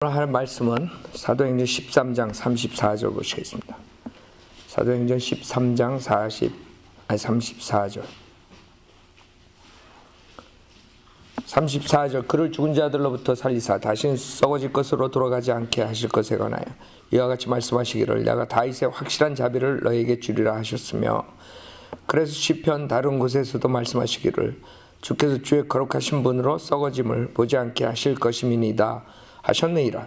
오늘 할 말씀은 사도행전 13장 34절 보시겠습니다. 사도행전 13장 34절 34절 그를 죽은 자들로부터 살리사 다시는 썩어질 것으로 돌아가지 않게 하실 것에 관하여 이와 같이 말씀하시기를 내가 다윗의 확실한 자비를 너에게 주리라 하셨으며, 그래서 시편 다른 곳에서도 말씀하시기를 주께서 주의 거룩하신 분으로 썩어짐을 보지 않게 하실 것임이니이다 하셨느니라.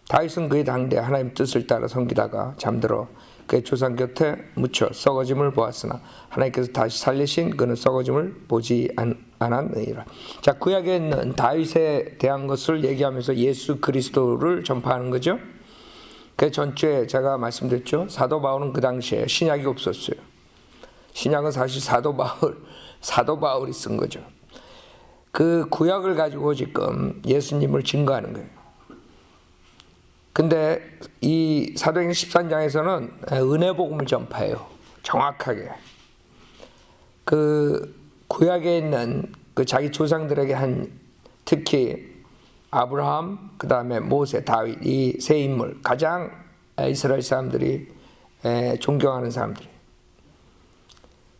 다윗은 그의 당대 하나님 뜻을 따라 섬기다가 잠들어 그의 조상 곁에 묻혀 썩어짐을 보았으나 하나님께서 다시 살리신 그는 썩어짐을 보지 않았느니라. 자, 구약에 있는 다윗에 대한 것을 얘기하면서 예수 그리스도를 전파하는 거죠. 그 전주에 제가 말씀드렸죠. 사도 바울은 그 당시에 신약이 없었어요. 신약은 사실 사도 바울이 쓴 거죠. 그 구약을 가지고 지금 예수님을 증거하는 거예요. 근데 이 사도행전 13장에서는 은혜 복음을 전파해요. 정확하게. 그 구약에 있는 그 자기 조상들에게 한, 특히 아브라함, 그 다음에 모세, 다윗, 이 세 인물, 가장 이스라엘 사람들이 존경하는 사람들이.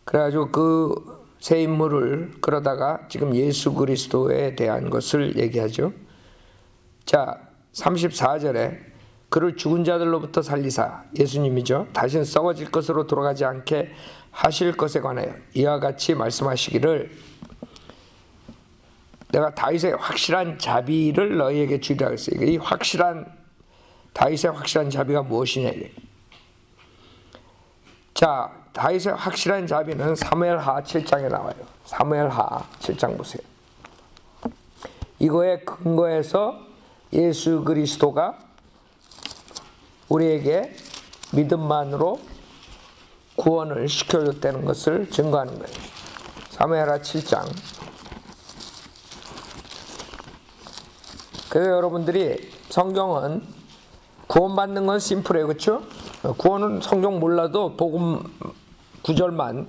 그래가지고 그 세 인물을 그러다가 지금 예수 그리스도에 대한 것을 얘기하죠. 자, 34절에 그를 죽은 자들로부터 살리사, 예수님이죠. 다시는 썩어질 것으로 돌아가지 않게 하실 것에 관하여 이와 같이 말씀하시기를 내가 다윗의 확실한 자비를 너희에게 주리라 했어요. 이 다윗의 확실한 자비가 무엇이냐 이래요. 자, 다윗의 확실한 자비는 사무엘하 7장에 나와요. 사무엘하 7장 보세요. 이거에 근거해서 예수 그리스도가 우리에게 믿음만으로 구원을 시켜줬다는 것을 증거하는 거예요. 사무엘하 7장. 그래서 여러분들이 성경은 구원받는 건 심플해요. 그렇죠? 구원은 성경 몰라도 복음 9절만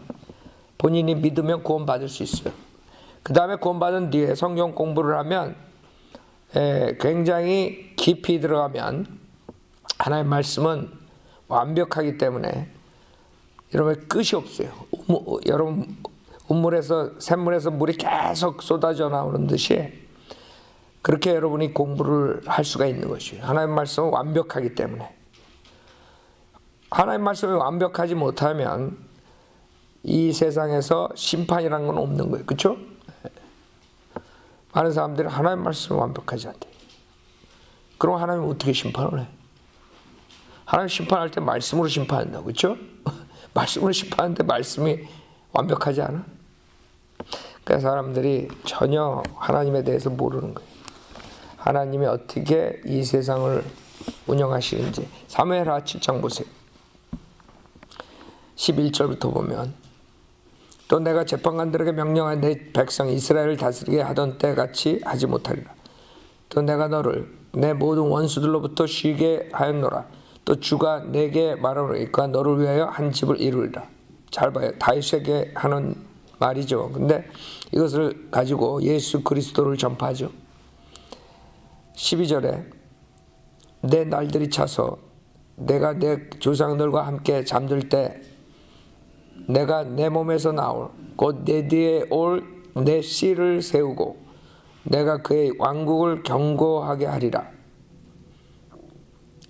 본인이 믿으면 구원받을 수 있어요. 그 다음에 구원받은 뒤에 성경 공부를 하면 굉장히 깊이 들어가면 하나님의 말씀은 완벽하기 때문에 여러분 끝이 없어요. 여러분 샘물에서 물이 계속 쏟아져 나오는 듯이 그렇게 여러분이 공부를 할 수가 있는 것이에요. 하나님의 말씀은 완벽하기 때문에. 하나님의 말씀이 완벽하지 못하면 이 세상에서 심판이라는 건 없는 거예요. 그렇죠? 많은 사람들이 하나님의 말씀이 완벽하지 않대. 그럼 하나님은 어떻게 심판을 해? 하나님 심판할 때 말씀으로 심판한다고. 그렇죠? 말씀으로 심판하는데 말씀이 완벽하지 않아? 그래서 사람들이 전혀 하나님에 대해서 모르는 거예요. 하나님이 어떻게 이 세상을 운영하시는지. 사무엘하 7장 보세요. 11절부터 보면 또 내가 재판관들에게 명령한 내 백성 이스라엘을 다스리게 하던 때같이 하지 못하리라. 또 내가 너를 내 모든 원수들로부터 쉬게 하였노라. 또 주가 내게 말하노니까 너를 위하여 한 집을 이루리라. 잘 봐요. 다윗에게 하는 말이죠. 근데 이것을 가지고 예수 그리스도를 전파하죠. 12절에 내 날들이 차서 내가 내 조상들과 함께 잠들 때 내가 내 몸에서 나올 곧 내 뒤에 올 내 씨를 세우고 내가 그의 왕국을 견고하게 하리라.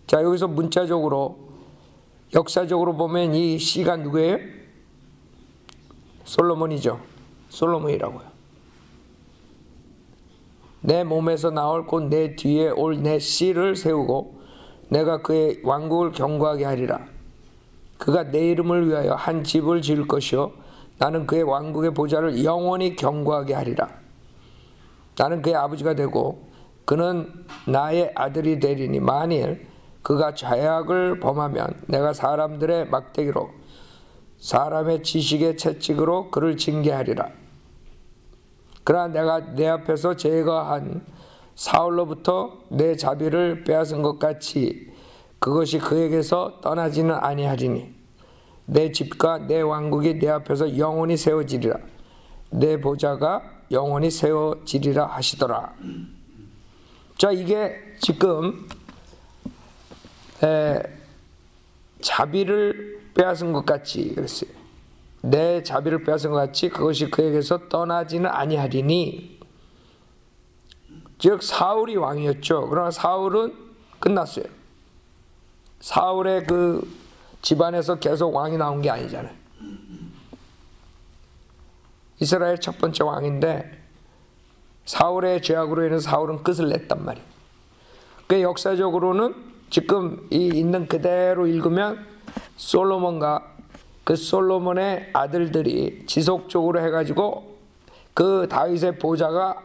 자, 여기서 문자적으로 역사적으로 보면 이 씨가 누구예요? 솔로몬이죠. 솔로몬이라고요. 내 몸에서 나올 곧 내 뒤에 올 내 씨를 세우고 내가 그의 왕국을 견고하게 하리라. 그가 내 이름을 위하여 한 집을 지을 것이요 나는 그의 왕국의 보좌를 영원히 견고하게 하리라. 나는 그의 아버지가 되고 그는 나의 아들이 되리니 만일 그가 죄악을 범하면 내가 사람들의 막대기로 사람의 지식의 채찍으로 그를 징계하리라. 그러나 내가 내 앞에서 제거한 사울로부터 내 자비를 빼앗은 것 같이 그것이 그에게서 떠나지는 아니하리니 내 집과 내 왕국이 내 앞에서 영원히 세워지리라. 내 보좌가 영원히 세워지리라 하시더라. 자, 이게 지금 자비를 빼앗은 것 같이 그랬어요. 내 자비를 빼앗은 것 같이 그것이 그에게서 떠나지는 아니하리니. 즉 사울이 왕이었죠. 그러나 사울은 끝났어요. 사울의 그 집안에서 계속 왕이 나온 게 아니잖아요. 이스라엘 첫 번째 왕인데 사울의 죄악으로 인해서 사울은 끝을 냈단 말이에요. 그 역사적으로는 지금 이 있는 그대로 읽으면 솔로몬과 그 솔로몬의 아들들이 지속적으로 해가지고 그 다윗의 보좌가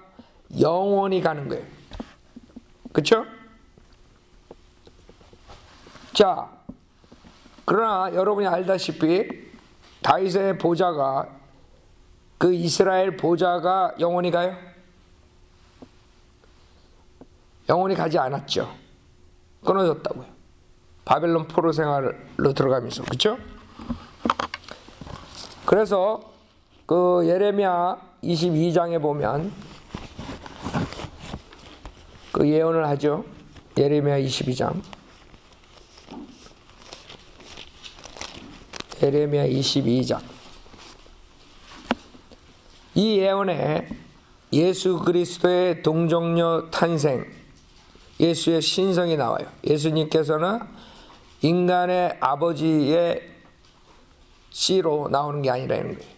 영원히 가는 거예요. 그렇죠? 자, 그러나 여러분이 알다시피 다윗의 보좌가 그 이스라엘 보좌가 영원히 가요? 영원히 가지 않았죠. 끊어졌다고요. 바벨론 포로 생활로 들어가면서. 그렇죠? 그래서 그 예레미야 22장에 보면 그 예언을 하죠. 예레미야 22장. 예레미야 22장. 이 예언에 예수 그리스도의 동정녀 탄생, 예수의 신성이 나와요. 예수님께서는 인간의 아버지의 씨로 나오는 게 아니라는 거예요.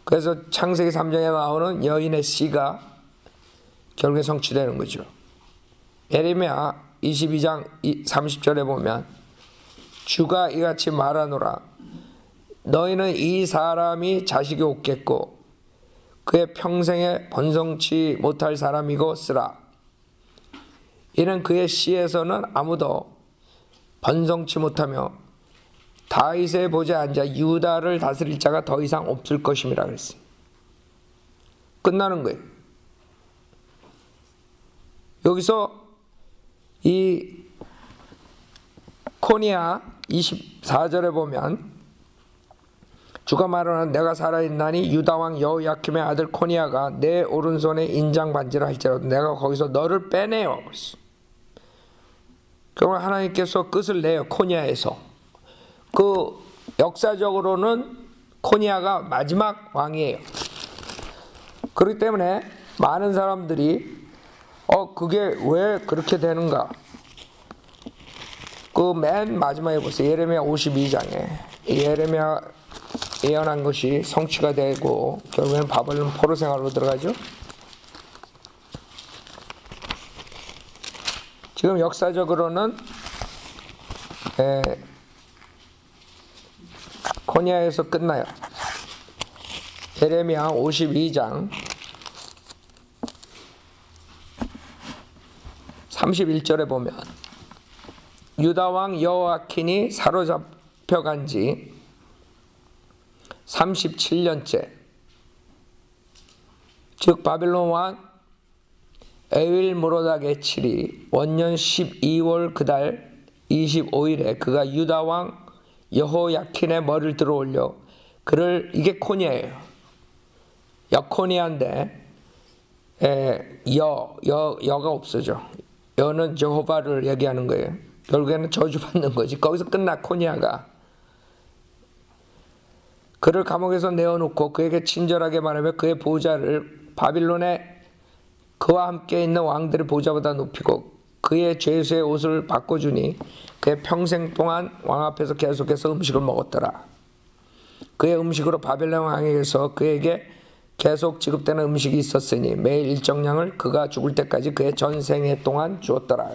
그래서 창세기 3장에 나오는 여인의 씨가 결국에 성취되는 거죠. 예레미야 22장 30절에 보면 주가 이같이 말하노라. 너희는 이 사람이 자식이 없겠고 그의 평생에 번성치 못할 사람이고 쓰라. 이는 그의 씨에서는 아무도 번성치 못하며 다윗의 보좌에 앉아 유다를 다스릴 자가 더 이상 없을 것임이라 그랬어요. 끝나는 거예요. 여기서 이 코니아 24절에 보면 주가 말하는 내가 살아있나니 유다왕 여호야킴의 아들 코니아가 내 오른손에 인장 반지를 할지라도 내가 거기서 너를 빼내요. 결국 하나님께서 끝을 내요. 코니아에서. 그 역사적으로는 코니아가 마지막 왕이에요. 그렇기 때문에 많은 사람들이 그게 왜 그렇게 되는가? 그 맨 마지막에 보세요. 예레미야 52장에 예레미야 예언한 것이 성취가 되고 결국에는 바벨론 포로 생활로 들어가죠. 지금 역사적으로는 코니아에서 끝나요. 예레미야 52장 31절에 보면 유다왕 여호야킨이 사로잡혀간 지 37년째, 즉 바벨론 왕 에윌무로닥의 7이 원년 12월 그달 25일에 그가 유다왕 여호야킨의 머리를 들어올려 그를, 이게 코니아예요. 여코니아인데 여가 없어져. 여는 여호바를 얘기하는 거예요. 결국에는 저주받는 거지. 거기서 끝나. 코니아가 그를 감옥에서 내어놓고 그에게 친절하게 말하며 그의 보좌를 바빌론에 그와 함께 있는 왕들의 보좌보다 높이고 그의 죄수의 옷을 바꿔주니 그의 평생 동안 왕 앞에서 계속해서 음식을 먹었더라. 그의 음식으로 바벨론 왕에게서 그에게 계속 지급되는 음식이 있었으니 매일 일정량을 그가 죽을 때까지 그의 전생애 동안 주었더라.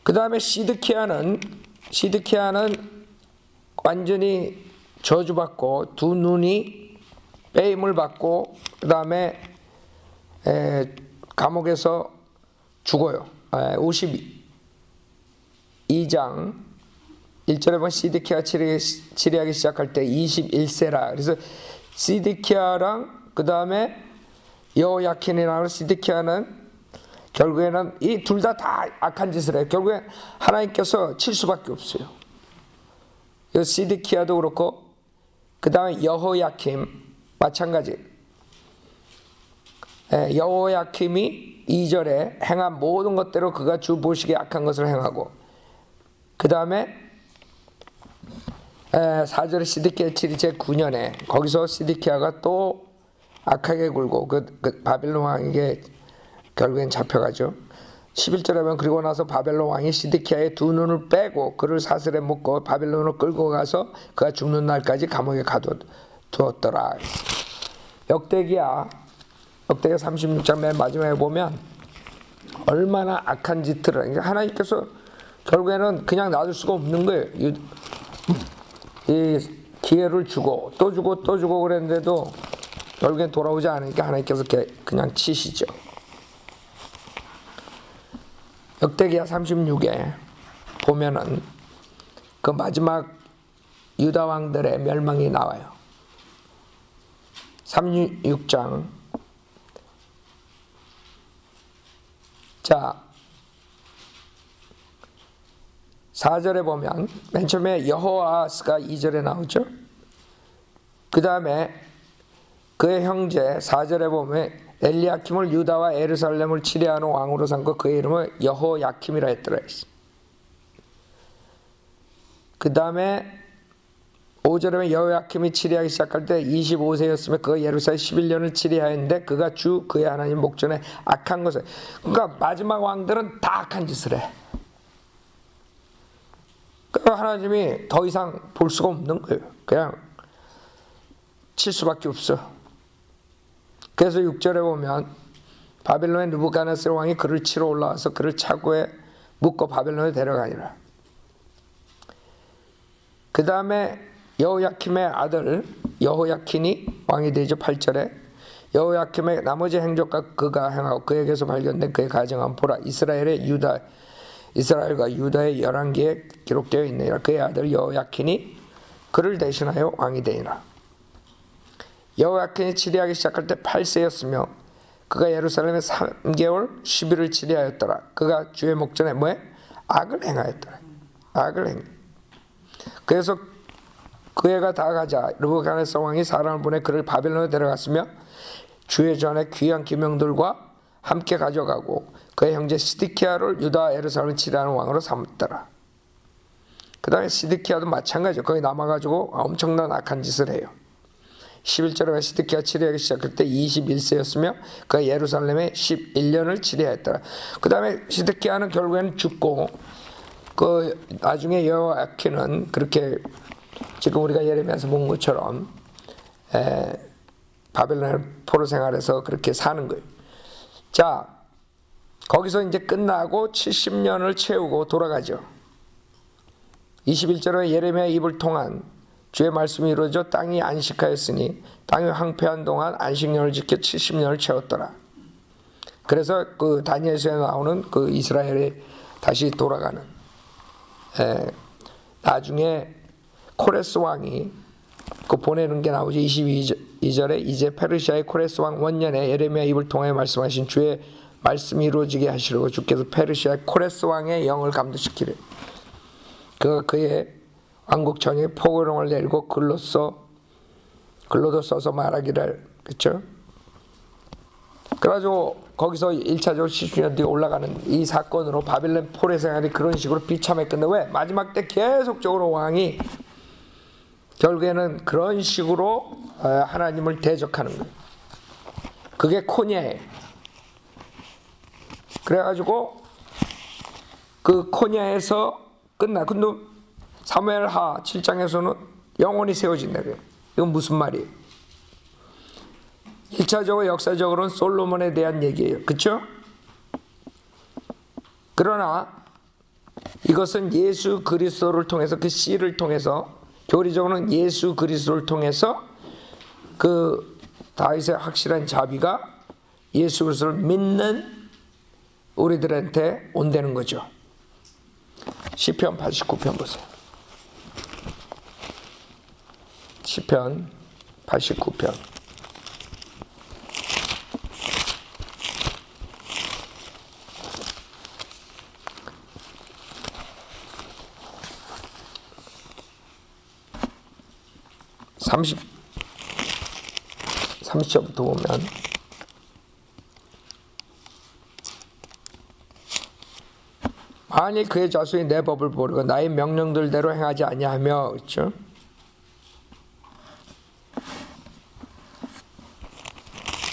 그 다음에 시드키야는 완전히 저주받고 두 눈이 빼임을 받고 그 다음에 감옥에서 죽어요. 52장 1절에 보면 시드키야 치리하기 시작할 때 21세라. 그래서 시드키야랑 그 다음에 여호야킨이라는 시드키야는 결국에는 이 둘 다 악한 짓을 해요. 결국에 하나님께서 칠 수밖에 없어요. 시드키야도 그렇고 그 다음에 여호야킴 마찬가지. 여호야킴이 2절에 행한 모든 것대로 그가 주 보시기에 악한 것을 행하고, 그 다음에 4절에 시드키야 7이 제9년에 거기서 시드키야가 또 악하게 굴고 그 바벨론 왕에게 결국엔 잡혀가죠. 11절에 보면 그리고 나서 바벨론 왕이 시드키야의 두 눈을 빼고 그를 사슬에 묶고 바벨론으로 끌고 가서 그가 죽는 날까지 감옥에 가두었더라. 역대기야 36장 맨 마지막에 보면 얼마나 악한 짓을, 그러니까 하나님께서 결국에는 그냥 놔둘 수가 없는 거예요. 이 기회를 주고 또 주고 또 주고 그랬는데도 결국엔 돌아오지 않으니까 하나님께서 그냥 치시죠. 역대기야 36에 보면은 그 마지막 유다 왕들의 멸망이 나와요. 36장. 자, 4절에 보면 맨 처음에 여호아스가 2절에 나오죠. 그 다음에 그의 형제 4절에 보면 엘리야킴을 유다와 예루살렘을 치리하는 왕으로 삼고 그의 이름을 여호야킴이라 했더라. 그 다음에 5절에 보면 여호야킴이 치리하기 시작할 때 25세였으며 그가 예루살렘 11년을 치리하였는데 그가 주 그의 하나님 목전에 악한 것을, 그러니까 마지막 왕들은 다 악한 짓을 해. 그러니까 하나님이 더 이상 볼 수가 없는 거예요. 그냥 칠 수밖에 없어. 그래서 6절에 보면 바벨론의 느부갓네살 왕이 그를 치러 올라와서 그를 차고에 묶고 바벨론에 데려가니라. 그 다음에 여호야킴의 아들 여호야킨이 왕이 되죠. 8절에 여호야킴의 나머지 행적과 그가 행하고 그에게서 발견된 그의 가정은 보라 이스라엘과 유다의 11개에 기록되어 있느니라. 그의 아들 여호야킨이 그를 대신하여 왕이 되니라. 여호야킨이 치리하기 시작할 때 8세였으며 그가 예루살렘에 3개월 10일을 치리하였더라. 그가 주의 목전에 악을 행하였더라. 악을 행. 그래서 그 해가 다 가자 느부갓네살 왕이 사람을 보내 그를 바벨론에 데려갔으며 주의 전에 귀한 기명들과 함께 가져가고 그의 형제 시드키야를 유다 예루살렘을 치리하는 왕으로 삼았더라. 그 다음에 시드키야도 마찬가지죠. 거기 남아가지고 엄청난 악한 짓을 해요. 11절에 시드키야 치리하기 시작할 때 21세였으며 그가 예루살렘에 11년을 치리하였더라. 그 다음에 시드키야는 결국에는 죽고 그 나중에 여호야킨은 그렇게 지금 우리가 예레미야에서 본 것처럼 바벨론의 포로 생활에서 그렇게 사는 거예요. 자, 거기서 이제 끝나고 70년을 채우고 돌아가죠. 21절에 예레미야의 입을 통한 주의 말씀이 이루어져 땅이 안식하였으니 땅이 황폐한 동안 안식년을 지켜 70년을 채웠더라. 그래서 그 다니엘서에 나오는 그 이스라엘이 다시 돌아가는, 나중에 코레스 왕이 그 보내는 게 나오죠. 22절에 이제 페르시아의 코레스 왕 원년에 예레미야 입을 통해 말씀하신 주의 말씀이 이루어지게 하시려고 주께서 페르시아의 코레스 왕의 영을 감도시키래. 그가 그의 왕국 전역에 포고령을 내리고 글로도 써서 말하기를, 그렇죠? 그래가지고 거기서 1차적으로 70년 뒤에 올라가는 이 사건으로 바벨론 포로 생활이 그런 식으로 비참했건데, 왜? 마지막 때 계속적으로 왕이 결국에는 그런 식으로 하나님을 대적하는 거예요. 그게 코냐예요. 그래가지고 그 코냐에서 끝나. 근데 사무엘하 7장에서는 영원히 세워진다 그래요. 이건 무슨 말이에요? 1차적으로 역사적으로는 솔로몬에 대한 얘기예요. 그렇죠? 그러나 이것은 예수 그리스도를 통해서, 그 씨를 통해서, 교리적으로는 예수 그리스도를 통해서 그 다윗의 확실한 자비가 예수 그리스도를 믿는 우리들한테 온다는 거죠. 시편 89편 보세요. 시편 89편. (30절부터) 보면 만일 그의 자손이 내 법을 버리고 나의 명령들대로 행하지 아니하며, 그렇죠?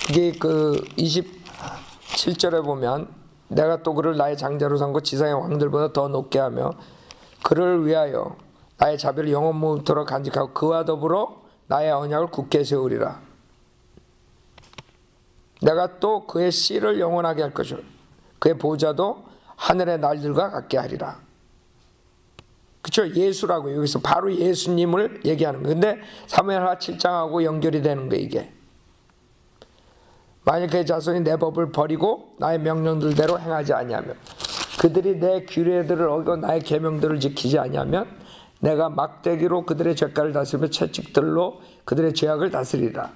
이게 그 27절에 보면 내가 또 그를 나의 장자로 삼고 지상의 왕들보다 더 높게 하며 그를 위하여 나의 자비를 영원토록 간직하고 그와 더불어 나의 언약을 굳게 세우리라. 내가 또 그의 씨를 영원하게 할 것이요 그의 보좌도 하늘의 날들과 같게 하리라. 그렇죠? 예수라고 여기서 바로 예수님을 얘기하는 거예요. 근데 사무엘하 7장하고 연결이 되는 거예요, 이게. 만일 그의 자손이 내 법을 버리고 나의 명령들대로 행하지 아니하면, 그들이 내 규례들을 어기고 나의 계명들을 지키지 아니하면 내가 막대기로 그들의 죄가를 다스리며 채찍들로 그들의 죄악을 다스리라.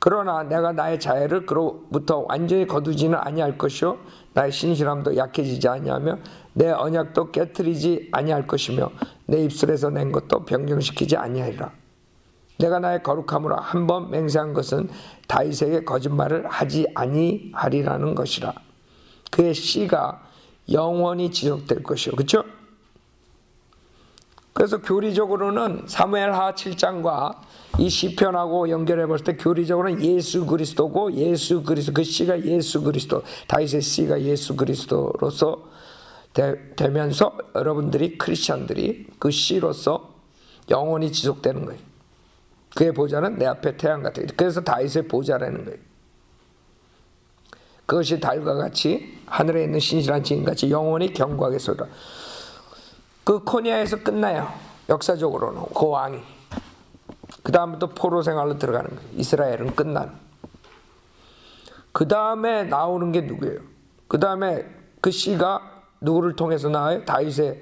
그러나 내가 나의 자애를 그로부터 완전히 거두지는 아니할 것이요 나의 신실함도 약해지지 아니하며 내 언약도 깨트리지 아니할 것이며 내 입술에서 낸 것도 변경시키지 아니하리라. 내가 나의 거룩함으로 한 번 맹세한 것은 다윗에게 거짓말을 하지 아니하리라는 것이라. 그의 씨가 영원히 지속될 것이요. 그렇죠? 그래서 교리적으로는 사무엘하 7장과 이 시편하고 연결해 볼 때 교리적으로는 예수 그리스도고, 예수 그리스도, 그 씨가 예수 그리스도, 다윗의 씨가 예수 그리스도로서 되면서 여러분들이 크리스찬들이 그 씨로서 영원히 지속되는 거예요. 그의 보좌는 내 앞에 태양 같아요. 그래서 다윗의 보좌라는 거예요. 그것이 달과 같이 하늘에 있는 신실한 지인같이 영원히 견고하게 솟아. 그 코니아에서 끝나요. 역사적으로는 그 왕이. 그 다음부터 포로 생활로 들어가는 거예요. 이스라엘은 끝나는. 그 다음에 나오는 게 누구예요? 그 다음에 그 씨가 누구를 통해서 나와요? 다윗의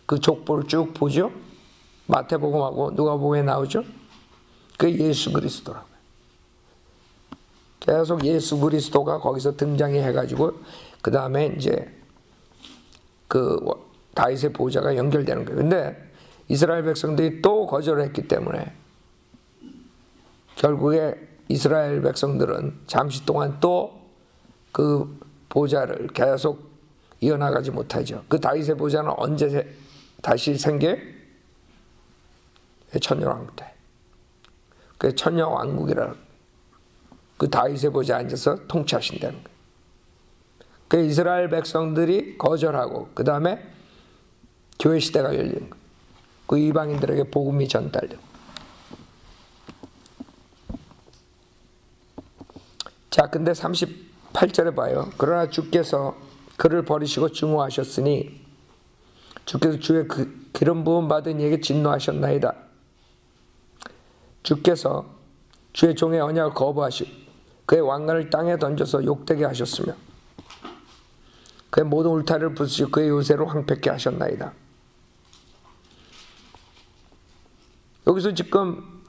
그 족보를 쭉 보죠. 마태복음하고 누가복음에 나오죠. 그 예수 그리스도라고요. 계속 예수 그리스도가 거기서 등장해 해가지고 그 다음에 이제 그 다윗의 보좌가 연결되는 거예요. 근데 이스라엘 백성들이 또 거절을 했기 때문에 결국에 이스라엘 백성들은 잠시 동안 또 그 보좌를 계속 이어나가지 못하죠. 그 다윗의 보좌는 언제 다시 생겨요? 천년왕국 때. 그 천년왕국이라는 그 다윗의 보좌에 앉아서 통치하신다는 거예요. 그 이스라엘 백성들이 거절하고 그 다음에 교회 시대가 열리는 거예요. 그 이방인들에게 복음이 전달되고. 자, 근데 38절에 봐요. 그러나 주께서 그를 버리시고 증오하셨으니 주께서 주의 기름 부음 받은 이에게 진노하셨나이다. 주께서 주의 종의 언약을 거부하시고 그의 왕관을 땅에 던져서 욕되게 하셨으며 그의 모든 울타리를 부수시고 그의 요새를 황폐케 하셨나이다. 여기서 지금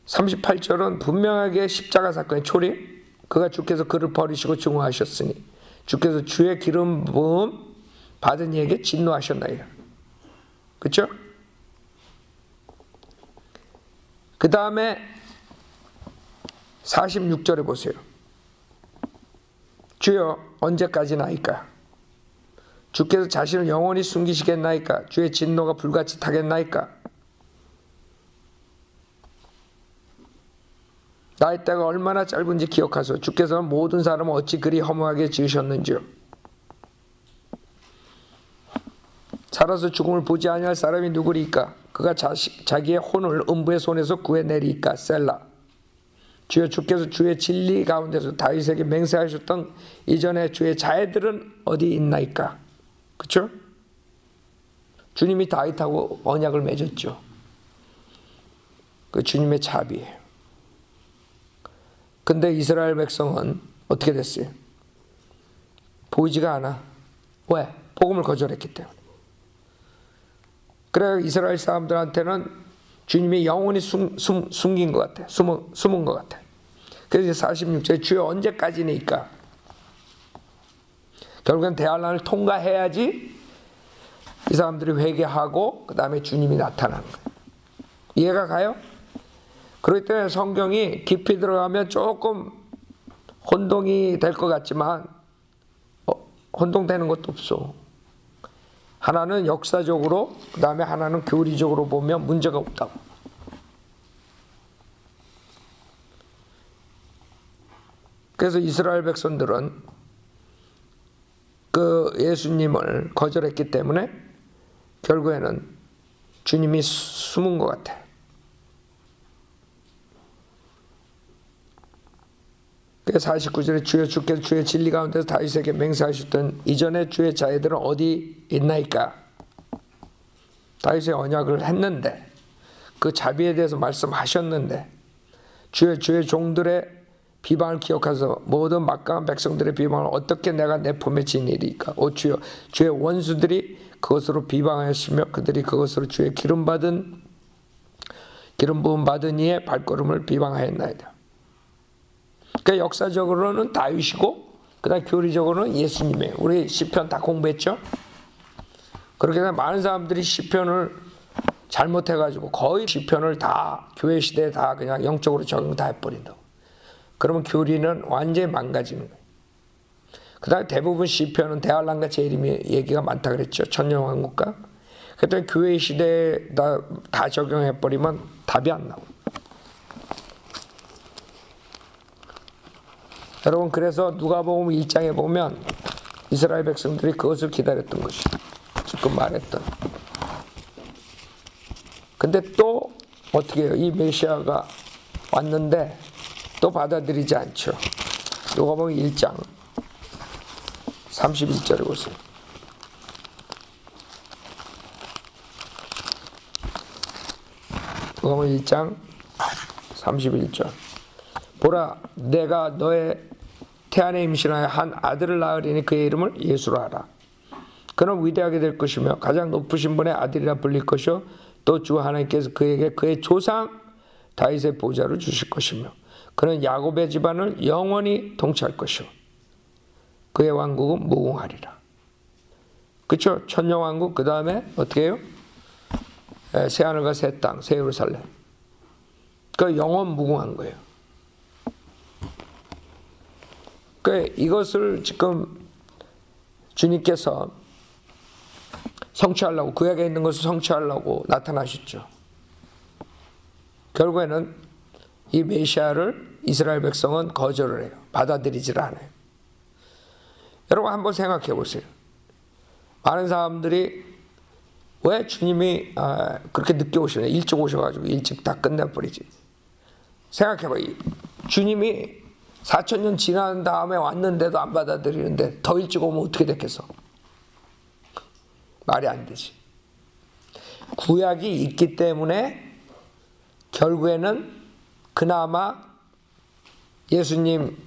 38절은 분명하게 십자가 사건의 초림, 그가 주께서 그를 버리시고 증오하셨으니 주께서 주의 기름 부음 받은 이에게 진노하셨나이다. 그렇죠? 그 다음에 46절에 보세요. 주여 언제까지나이까? 주께서 자신을 영원히 숨기시겠나이까? 주의 진노가 불같이 타겠나이까? 나의 때가 얼마나 짧은지 기억하소서. 주께서는 모든 사람을 어찌 그리 허무하게 지으셨는지요. 살아서 죽음을 보지 아니할 사람이 누구리까? 그가 자기의 혼을 음부의 손에서 구해내리까? 셀라. 주여 주께서 주의 진리 가운데서 다윗에게 맹세하셨던 이전에 주의 자애들은 어디 있나이까? 그렇죠? 주님이 다윗하고 언약을 맺었죠. 그 주님의 자비예요. 근데 이스라엘 백성은 어떻게 됐어요? 보이지가 않아. 왜? 복음을 거절했기 때문에. 그래 이스라엘 사람들한테는 주님이 영원히 숨긴 것 같아. 숨은 것 같아. 그래서 46절에 주여 언제까지니까? 결국엔 대환란을 통과해야지 이 사람들이 회개하고 그 다음에 주님이 나타나는 거예요. 이해가 가요? 그렇기 때문에 성경이 깊이 들어가면 조금 혼동이 될 것 같지만 혼동되는 것도 없어. 하나는 역사적으로, 그 다음에 하나는 교리적으로 보면 문제가 없다고. 그래서 이스라엘 백성들은 그 예수님을 거절했기 때문에 결국에는 주님이 숨은 것 같아요. 그래서 49절에 주여 주께서 주의 진리 가운데서 다윗에게 맹세하셨던 이전에 주의 자애들은 어디 있나이까? 다윗의 언약을 했는데 그 자비에 대해서 말씀하셨는데 주의 종들의 비방을 기억하셔서 모든 막강한 백성들의 비방을 어떻게 내가 내품에 지니리까? 오 주여 주의 원수들이 그것으로 비방하였으며 그들이 그것으로 주의 기름 부음 받은 이의 발걸음을 비방하였나이다. 그러니까 역사적으로는 다윗이고 그다음 교리적으로는 예수님이에요. 우리 시편 다 공부했죠? 그렇게 해서 많은 사람들이 시편을 잘못해가지고 거의 시편을 다 교회 시대에 다 그냥 영적으로 적용 다 해버린다고. 그러면 교리는 완전히 망가지는 거예요. 그 다음에 대부분 시편은 대할란과 재림의 얘기가 많다 그랬죠. 천년왕국가. 그랬더니 교회 시대에 다 적용해버리면 답이 안 나와요. 여러분 그래서 누가복음 1장에 보면 이스라엘 백성들이 그것을 기다렸던 것이 지금 말했던. 근데 또 어떻게 해요? 이 메시아가 왔는데 또 받아들이지 않죠. 누가복음 1장 31절에 보세요. 누가복음 1장 31절. 보라 내가 너의 태안에 임신하여 한 아들을 낳으리니 그의 이름을 예수로 하라. 그는 위대하게 될 것이며 가장 높으신 분의 아들이라 불릴 것이요 또 주 하나님께서 그에게 그의 조상 다윗의 보좌를 주실 것이며 그는 야곱의 집안을 영원히 통치할 것이요 그의 왕국은 무궁하리라. 그렇죠? 천년왕국. 그 다음에 어떻게 해요? 새하늘과 새 땅, 새 예루살렘. 그 영원 무궁한 거예요. 그 이것을 지금 주님께서 성취하려고, 구약에 있는 것을 성취하려고 나타나셨죠. 결국에는 이 메시아를 이스라엘 백성은 거절을 해요. 받아들이질 않아요. 여러분 한번 생각해 보세요. 많은 사람들이 왜 주님이 그렇게 늦게 오시냐, 일찍 오셔가지고 일찍 다 끝내버리지. 생각해봐요. 주님이 4,000년 지난 다음에 왔는데도 안 받아들이는데 더 일찍 오면 어떻게 됐겠어? 말이 안 되지. 구약이 있기 때문에 결국에는 그나마 예수님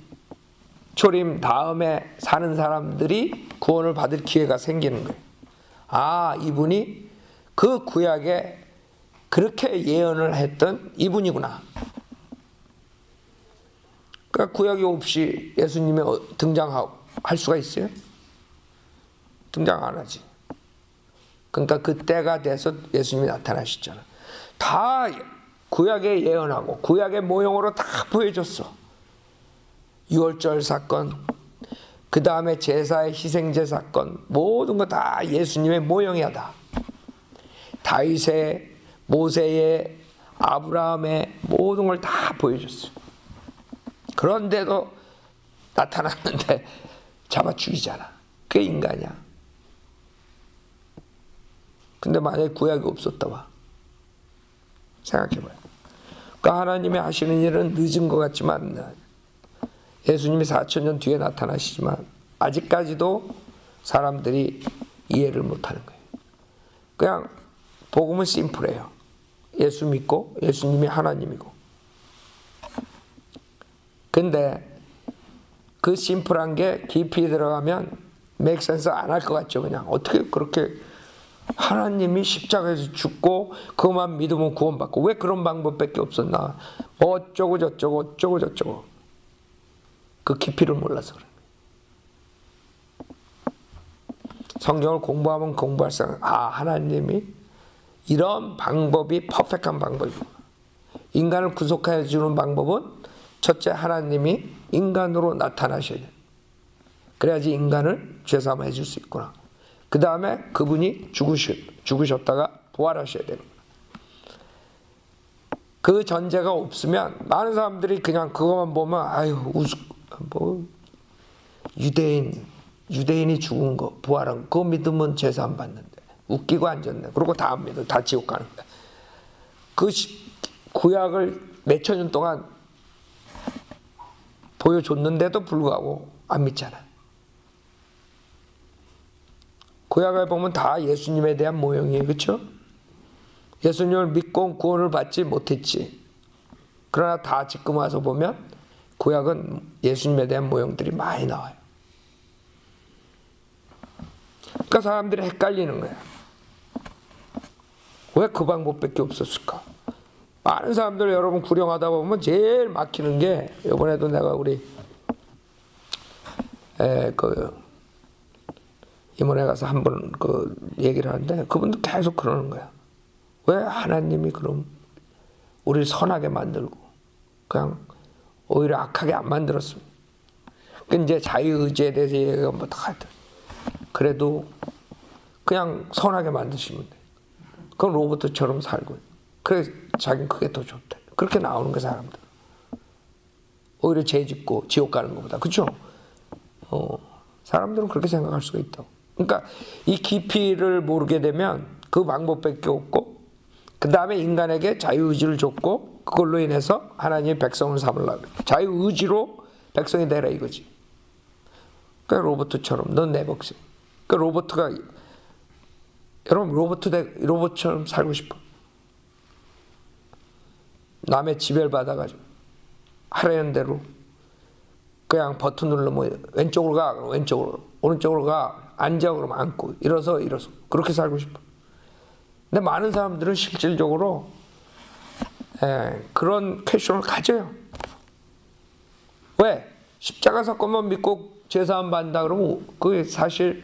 초림 다음에 사는 사람들이 구원을 받을 기회가 생기는 거예요. 아, 이분이 그 구약에 그렇게 예언을 했던 이분이구나. 그러니까 구약이 없이 예수님이 등장할 수가 있어요? 등장 안 하지. 그러니까 그 때가 돼서 예수님이 나타나셨잖아. 다 구약에 예언하고 구약의 모형으로 다 보여줬어. 유월절 사건, 그 다음에 제사의 희생제 사건, 모든 거 다 예수님의 모형이야 다. 다윗의, 모세의, 아브라함의 모든 걸 다 보여줬어. 그런데도 나타났는데 잡아 죽이잖아. 그게 인간이야. 근데 만약에 구약이 없었다 봐. 생각해봐요. 그러니까 하나님이 하시는 일은 늦은 것 같지만 예수님이 4,000년 뒤에 나타나시지만 아직까지도 사람들이 이해를 못하는 거예요. 그냥 복음은 심플해요. 예수 믿고 예수님이 하나님이고. 근데 그 심플한 게 깊이 들어가면 make sense 안 할 것 같죠. 그냥 어떻게 그렇게 하나님이 십자가에서 죽고 그것만 믿으면 구원받고 왜 그런 방법밖에 없었나. 어쩌고 저쩌고 그 깊이를 몰라서 그래요. 성경을 공부하면 공부할수록 하나님이 이런 방법이 퍼펙트한 방법이구나. 인간을 구속해 주는 방법은 첫째 하나님이 인간으로 나타나셔야 돼. 그래야지 인간을 죄사함 해줄 수 있구나. 그 다음에 그분이 죽으셨다가 부활하셔야 되는 거예요. 그 전제가 없으면 많은 사람들이 그냥 그것만 보면 아유 뭐 유대인이 죽은 거 부활한 거 그거 믿으면 제사 안 받는데 웃기고 앉았네. 그러고 다 안 믿어. 다 지옥 가는 거야. 그 구약을 몇천 년 동안 보여줬는데도 불구하고 안 믿잖아. 구약을 보면 다 예수님에 대한 모형이에요. 그렇죠? 예수님을 믿고 구원을 받지 못했지. 그러나 다 지금 와서 보면 구약은 예수님에 대한 모형들이 많이 나와요. 그러니까 사람들이 헷갈리는 거야. 왜 그 방법밖에 없었을까? 많은 사람들 여러분 구령하다 보면 제일 막히는 게 이번에도 내가 우리 이번에 가서 한번 그 얘기를 하는데 그분도 계속 그러는 거야. 왜 하나님이 그럼 우리를 선하게 만들고 그냥 오히려 악하게 안 만들었습니다. 그 이제 자유의지에 대해서 얘기가 뭐 다 하여튼 그래도 그냥 선하게 만드시면 돼. 그럼 로봇처럼 살고 그래 자기는 그게 더 좋대. 그렇게 나오는 거 사람들. 오히려 죄 짓고 지옥 가는 것보다. 그렇죠? 사람들은 그렇게 생각할 수가 있다고. 그러니까 이 깊이를 모르게 되면 그 방법밖에 없고 그 다음에 인간에게 자유의지를 줬고 그걸로 인해서 하나님의 백성을 삼으려고 자유의지로 백성이 되라 이거지. 그러니까 로봇처럼 넌 내 백성. 그러니까 로봇가 여러분 로봇처럼 살고 싶어. 남의 지배를 받아가지고 하라는 대로 그냥 버튼 누르면 왼쪽으로 가 그럼 왼쪽으로 오른쪽으로 가 앉아 그러면 앉고 일어서 그렇게 살고 싶어. 근데 많은 사람들은 실질적으로 그런 패션을 가져요. 왜? 십자가 사건만 믿고 제사안 받는다 그러면 그게 사실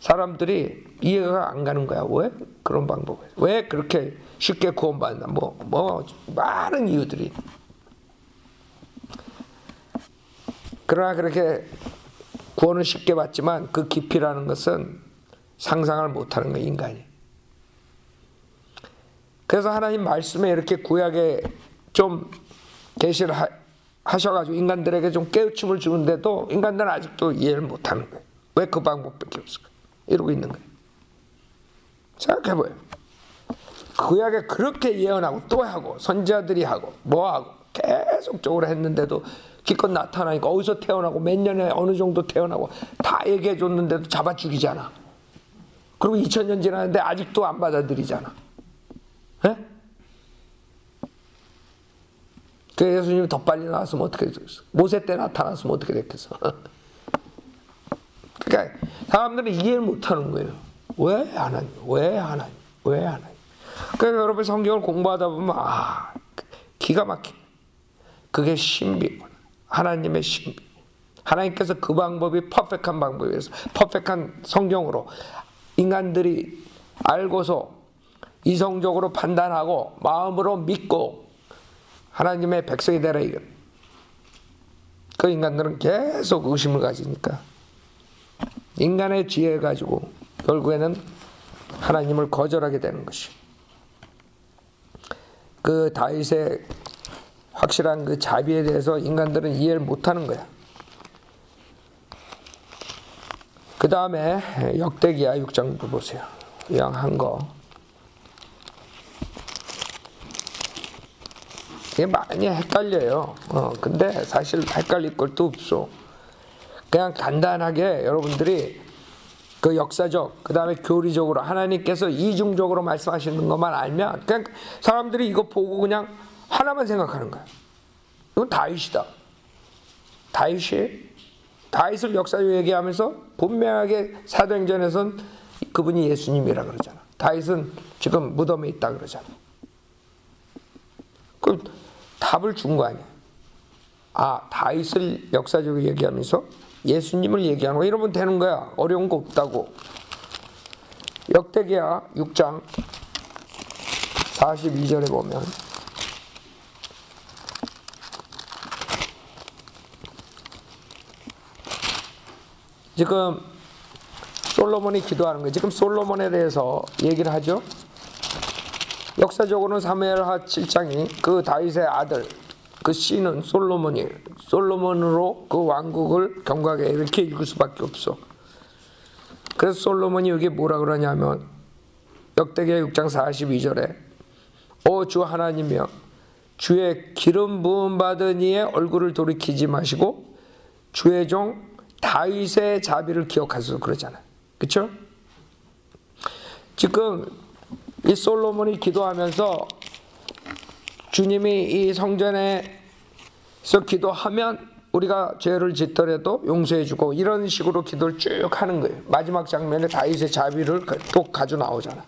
사람들이 이해가 안 가는 거야. 왜? 그런 방법을. 왜 그렇게 쉽게 구원받나? 뭐 많은 이유들이. 그러나 그렇게 구원을 쉽게 받지만 그 깊이라는 것은 상상을 못하는 거야, 인간이. 그래서 하나님 말씀에 이렇게 구약에 좀 계시를 하셔가지고 인간들에게 좀 깨우침을 주는데도 인간들은 아직도 이해를 못하는 거예요. 왜 그 방법밖에 없을까? 이러고 있는 거예요. 생각해봐요. 구약에 그렇게 예언하고 또 하고 선지자들이 하고 뭐하고 계속적으로 했는데도 기껏 나타나니까 어디서 태어나고 몇 년에 어느 정도 태어나고 다 얘기해 줬는데도 잡아 죽이잖아. 그리고 2000년 지났는데 아직도 안 받아들이잖아. 예? 그 예수님이 더 빨리 나왔으면 어떻게 됐겠어? 모세 때 나타났으면 어떻게 됐겠어? 그러니까 사람들은 이해를 못하는 거예요. 왜 하나님? 왜 하나님? 왜 하나님? 그러니까 여러분 성경을 공부하다 보면 기가 막혀. 그게 신비구나. 하나님의 신비. 하나님께서 그 방법이 퍼펙트한 방법이어서 퍼펙트한 성경으로 인간들이 알고서 이성적으로 판단하고 마음으로 믿고 하나님의 백성이 되라 이거. 그 인간들은 계속 의심을 가지니까 인간의 지혜 가지고 결국에는 하나님을 거절하게 되는 것이. 그 다윗의 확실한 그 자비에 대해서 인간들은 이해를 못하는 거야. 그 다음에 역대기야 6장도 보세요. 요약한 거. 이게 많이 헷갈려요. 근데 사실 헷갈릴 것도 없어. 그냥 간단하게 여러분들이 그 역사적, 그 다음에 교리적으로 하나님께서 이중적으로 말씀하시는 것만 알면 그냥 사람들이 이거 보고 그냥 하나만 생각하는 거야. 이건 다윗이다. 다윗을 역사적으로 얘기하면서 분명하게 사도행전에선 그분이 예수님이라 그러잖아. 다윗은 지금 무덤에 있다 그러잖아. 그럼 답을 준 거 아니야. 다윗을 역사적으로 얘기하면서 예수님을 얘기하는 거 이러면 되는 거야. 어려운 거 없다고. 역대기야 6장 42절에 보면 지금 솔로몬이 기도하는 거예요. 지금 솔로몬에 대해서 얘기를 하죠. 역사적으로는 사무엘하 7장이 그 다윗의 아들 그 씨는 솔로몬이에요. 솔로몬으로 그 왕국을 경고하게 이렇게 읽을 수밖에 없어. 그래서 솔로몬이 여기 뭐라 그러냐면 역대기야 6장 42절에 오 주 하나님이여 주의 기름 부음 받은 이의 얼굴을 돌이키지 마시고 주의 종 다윗의 자비를 기억하소서 그러잖아요. 그렇죠? 지금 이 솔로몬이 기도하면서 주님이 이 성전에서 기도하면 우리가 죄를 짓더라도 용서해주고 이런 식으로 기도를 쭉 하는 거예요. 마지막 장면에 다윗의 자비를 또 가져 나오잖아.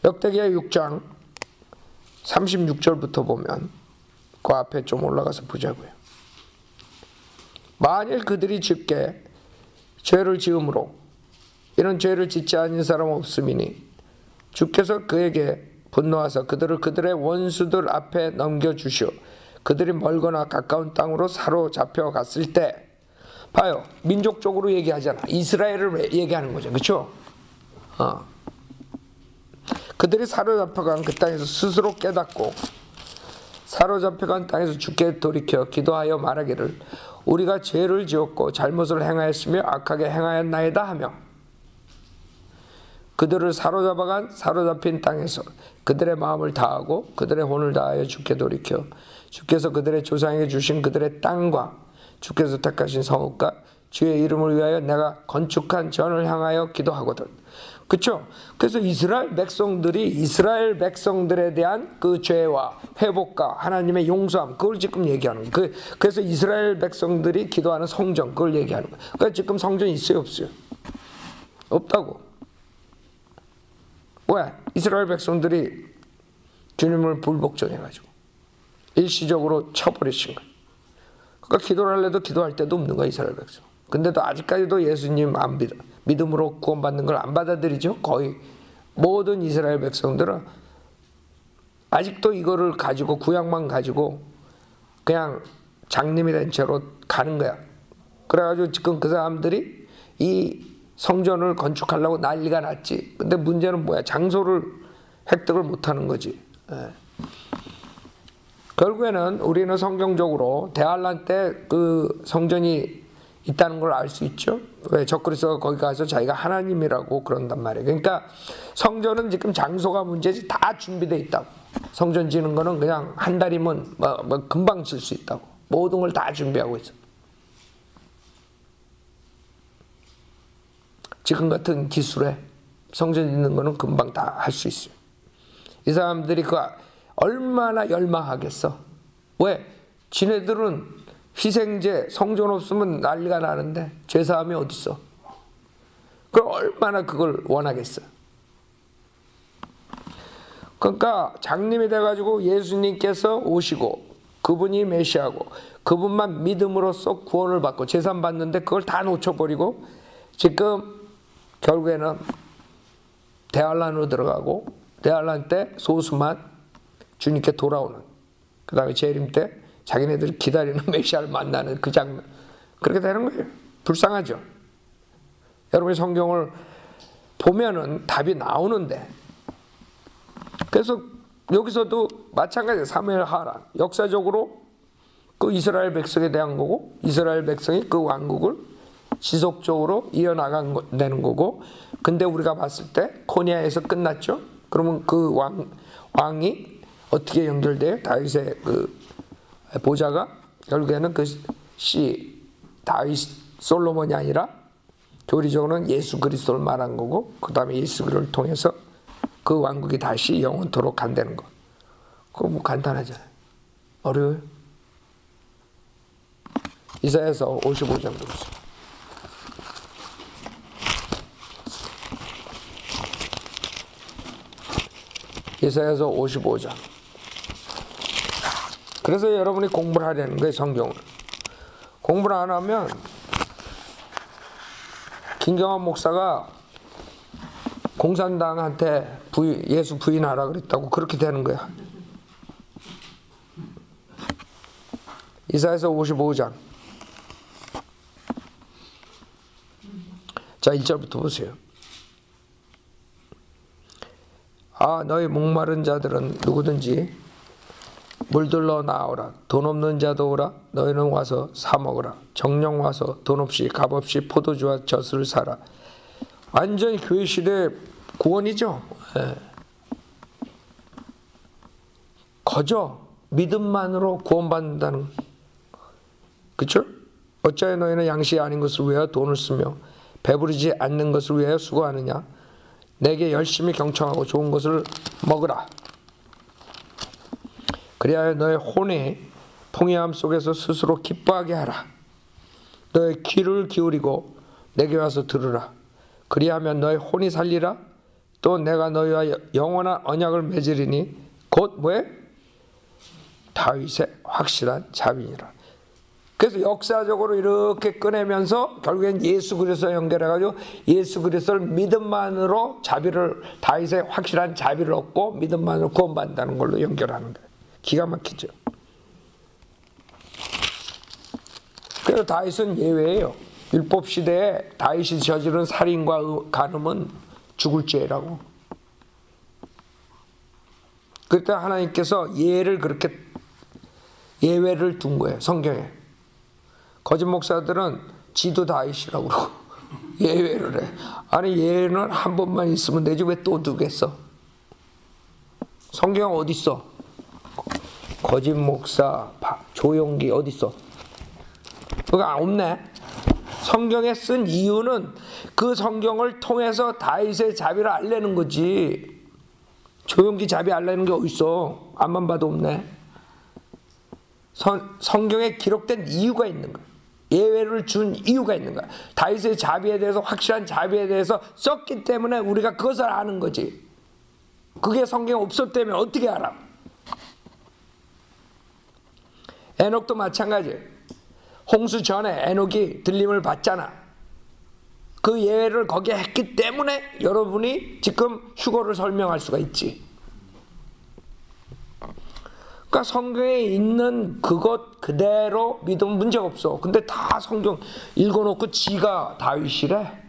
역대기야 6장 36절부터 보면 그 앞에 좀 올라가서 보자고요. 만일 그들이 주께 죄를 지음으로 이런 죄를 짓지 않은 사람은 없음이니 주께서 그에게 분노하사 그들을 그들의 원수들 앞에 넘겨주시오 그들이 멀거나 가까운 땅으로 사로잡혀 갔을 때 봐요. 민족적으로 얘기하잖아. 이스라엘을 얘기하는 거죠. 그렇죠? 그들이 사로잡혀간 그 땅에서 스스로 깨닫고 사로잡혀간 땅에서 주께 돌이켜 기도하여 말하기를 우리가 죄를 지었고 잘못을 행하였으며 악하게 행하였나이다 하며 그들을 사로잡힌 땅에서 그들의 마음을 다하고 그들의 혼을 다하여 주께 돌이켜 주께서 그들의 조상에게 주신 그들의 땅과 주께서 택하신 성읍과 주의 이름을 위하여 내가 건축한 전을 향하여 기도하거든. 그렇죠? 그래서 이스라엘 백성들에 대한 그 죄와 회복과 하나님의 용서함 그걸 지금 얘기하는 거예요. 그래서 이스라엘 백성들이 기도하는 성전 그걸 얘기하는 거예요. 그러니까 지금 성전이 있어요 없어요? 없다고. 왜? 이스라엘 백성들이 주님을 불복종해가지고 일시적으로 쳐버리신 거예요. 그러니까 기도를 하려도 기도할 때도 없는 거야 이스라엘 백성. 근데도 아직까지도 예수님 안 믿음으로 구원받는 걸 안 받아들이죠. 거의 모든 이스라엘 백성들은 아직도 이거를 가지고 구약만 가지고 그냥 장님이 된 채로 가는 거야. 그래가지고 지금 그 사람들이 이 성전을 건축하려고 난리가 났지. 근데 문제는 뭐야? 장소를 획득을 못하는 거지. 결국에는 우리는 성경적으로 대환란 때 그 성전이 있다는 걸 알 수 있죠. 왜? 적그리스도가 거기 가서 자기가 하나님이라고 그런단 말이에요. 그러니까 성전은 지금 장소가 문제지 다 준비되어 있다고. 성전 지는 거는 그냥 한 달이면 금방 질 수 있다고. 모든 걸 다 준비하고 있어. 지금 같은 기술에 성전 짓는 거는 금방 다 할 수 있어요. 이 사람들이 그 얼마나 열망하겠어. 왜? 지네들은 희생제, 성전 없으면 난리가 나는데 죄사함이 어딨어? 그럼 얼마나 그걸 원하겠어? 그러니까 장님이 돼가지고 예수님께서 오시고 그분이 메시아고 그분만 믿음으로써 구원을 받고 재산 받는데 그걸 다 놓쳐버리고 지금 결국에는 대환란으로 들어가고 대환란 때 소수만 주님께 돌아오는 그 다음에 재림 때 자기네들이 기다리는 메시아를 만나는 그 장면 그렇게 되는 거예요. 불쌍하죠. 여러분이 성경을 보면은 답이 나오는데 그래서 여기서도 마찬가지예요. 사무엘하라 역사적으로 그 이스라엘 백성에 대한 거고 이스라엘 백성이 그 왕국을 지속적으로 이어나가는 거고 근데 우리가 봤을 때 코니아에서 끝났죠. 그러면 그 왕이 어떻게 연결돼요? 다윗의 그 보좌가 결국에는 그 다윗 솔로몬이 아니라 교리적으로는 예수 그리스도를 말한 거고 그 다음에 예수 그리스도를 통해서 그 왕국이 다시 영원토록 간다는 거. 그거 뭐 간단하잖아요. 어려워요? 이사야서 55장 보세요. 이사야서 55장. 그래서 여러분이 공부를 하려는 거예요. 성경을. 공부를 안 하면 김경환 목사가 공산당한테 예수 부인하라 그랬다고 그렇게 되는 거야. 이사야서 55장 자, 1절부터 보세요. 너희 목마른 자들은 누구든지 물들러 나오라. 돈 없는 자도 오라. 너희는 와서 사 먹으라. 정령 와서 돈 없이 값없이 포도주와 젖을 사라. 완전히 교회 시대 구원이죠. 거저 믿음만으로 구원받는다는, 그렇죠? 어찌하여 너희는 양식이 아닌 것을 위하여 돈을 쓰며 배부르지 않는 것을 위하여 수고하느냐. 내게 열심히 경청하고 좋은 것을 먹으라. 그리하여 너의 혼의 통회함 속에서 스스로 기뻐하게 하라. 너의 귀를 기울이고 내게 와서 들으라. 그리하면 너의 혼이 살리라. 또 내가 너희와 영원한 언약을 맺으리니 곧 뭐에? 다윗의 확실한 자비니라. 그래서 역사적으로 이렇게 꺼내면서 결국엔 예수 그리스도 연결해가지고 예수 그리스도를 믿음만으로 자비를, 다윗의 확실한 자비를 얻고 믿음만으로 구원받는다는 걸로 연결하는 거예요. 기가 막히죠. 그래서 다윗은 예외예요. 율법 시대에 다윗이 저지른 살인과 간음은 죽을 죄라고. 그때 하나님께서 예외를 둔 거예요. 성경에. 거짓 목사들은 지도 다윗이라고 그러고 예외를 해. 아니, 예외는 한 번만 있으면 되지 왜 또 두겠어? 성경 어디 있어? 거짓 목사 조용기 어디 있어? 그거 없네. 성경에 쓴 이유는 그 성경을 통해서 다윗의 자비를 알려는 거지. 조용기 자비 알려는 게 어디 있어? 앞만 봐도 없네. 성경에 기록된 이유가 있는 거야. 예외를 준 이유가 있는 거야. 다윗의 자비에 대해서, 확실한 자비에 대해서 썼기 때문에 우리가 그것을 아는 거지. 그게 성경에 없었다면 어떻게 알아? 에녹도 마찬가지. 홍수 전에 에녹이 들림을 받잖아. 그 예외를 거기에 했기 때문에 여러분이 지금 휴거를 설명할 수가 있지. 그러니까 성경에 있는 그것 그대로 믿으면 문제가 없어. 근데 다 성경 읽어놓고 지가 다윗이래.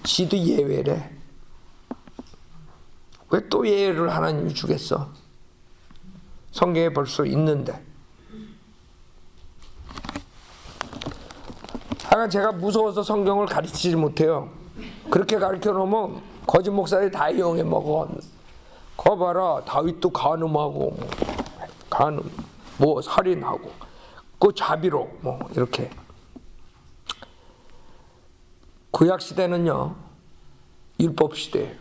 지도 예외래. 왜 또 예외를 하나님이 주겠어? 성경에 벌써 있는데. 하여간 제가 무서워서 성경을 가르치지 못해요. 그렇게 가르쳐 놓으면 거짓 목사들이 다 이용해 먹어. 거 봐라, 다윗도 간음하고 살인하고 그 자비로 이렇게. 구약 시대는요 율법 시대,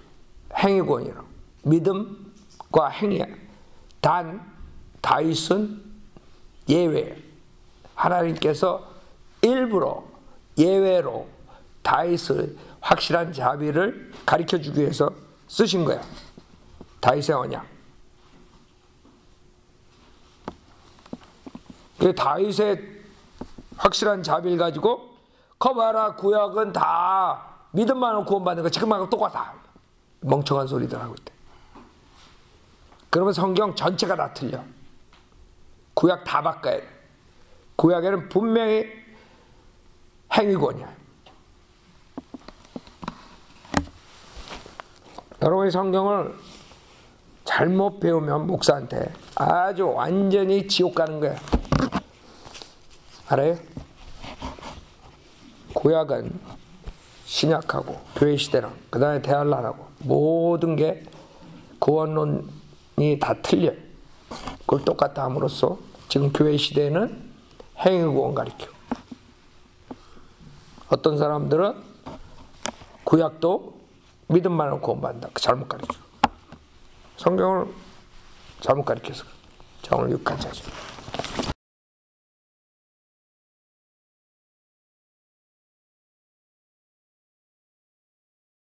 행위권이라 믿음과 행위야. 단 다윗은 예외. 하나님께서 일부러 예외로 다윗의 확실한 자비를 가르쳐주기 위해서 쓰신 거야. 다윗의 언약. 그 다윗의 확실한 자비를 가지고 거 봐라, 구약은 다 믿음만으로 구원받는 거 지금하고 똑같아. 멍청한 소리들 하고 있대. 그러면 성경 전체가 다 틀려. 구약 다 바꿔야 돼. 구약에는 분명히 행위권이야. 여러분이 성경을 잘못 배우면 목사한테 아주 완전히 지옥 가는 거야. 알아요? 구약은 신약하고 교회 시대랑 그 다음에 대할란하고 모든 게 구원론이 다 틀려. 그걸 똑같다 함으로써 지금 교회 시대에는 행위구원 가르쳐. 어떤 사람들은 구약도 믿음만으로 구원받는다. 잘못 가르쳐. 성경을 잘못 가르쳐서. 자, 오늘 여기까지 하죠.